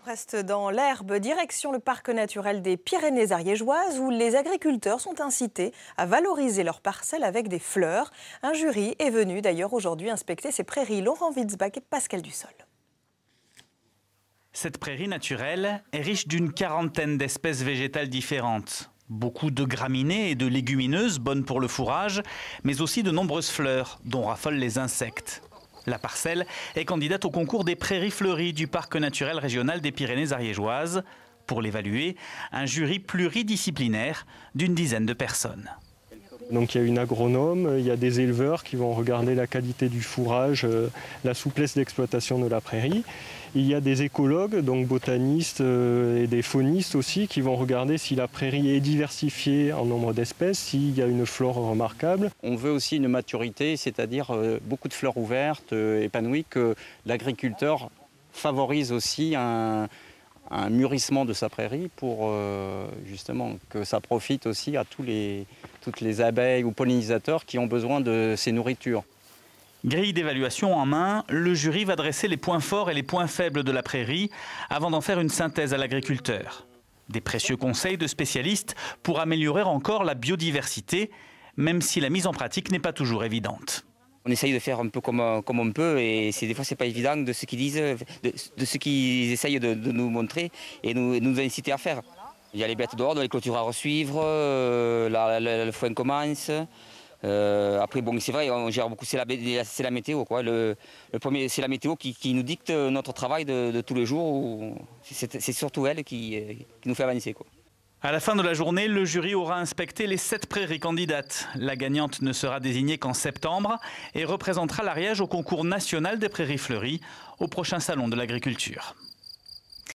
On reste dans l'herbe, direction le parc naturel des Pyrénées ariégeoises où les agriculteurs sont incités à valoriser leurs parcelles avec des fleurs. Un jury est venu d'ailleurs aujourd'hui inspecter ces prairies. Laurent Witzbach et Pascal Dussol. Cette prairie naturelle est riche d'une quarantaine d'espèces végétales différentes. Beaucoup de graminées et de légumineuses bonnes pour le fourrage, mais aussi de nombreuses fleurs dont raffolent les insectes. La parcelle est candidate au concours des prairies fleuries du parc naturel régional des Pyrénées ariégeoises. Pour l'évaluer, un jury pluridisciplinaire d'une dizaine de personnes. Donc il y a une agronome, il y a des éleveurs qui vont regarder la qualité du fourrage, la souplesse d'exploitation de la prairie. Il y a des écologues, donc botanistes et des faunistes aussi, qui vont regarder si la prairie est diversifiée en nombre d'espèces, s'il y a une flore remarquable. On veut aussi une maturité, c'est-à-dire beaucoup de fleurs ouvertes, épanouies, que l'agriculteur favorise aussi un mûrissement de sa prairie pour justement que ça profite aussi à toutes les abeilles ou pollinisateurs qui ont besoin de ces nourritures. Grille d'évaluation en main, le jury va dresser les points forts et les points faibles de la prairie avant d'en faire une synthèse à l'agriculteur. Des précieux conseils de spécialistes pour améliorer encore la biodiversité, même si la mise en pratique n'est pas toujours évidente. On essaye de faire un peu comme on peut et des fois c'est pas évident de ce qu'ils disent, de ce qu'ils essayent de nous montrer et nous inciter à faire. Il y a les bêtes dehors, les clôtures à suivre, le foin commence. Après bon c'est vrai, on gère beaucoup, c'est la météo quoi. Le premier c'est la météo qui nous dicte notre travail de tous les jours. C'est surtout elle qui nous fait avancer quoi. À la fin de la journée, le jury aura inspecté les 7 prairies candidates. La gagnante ne sera désignée qu'en septembre et représentera l'Ariège au concours national des prairies fleuries au prochain salon de l'agriculture.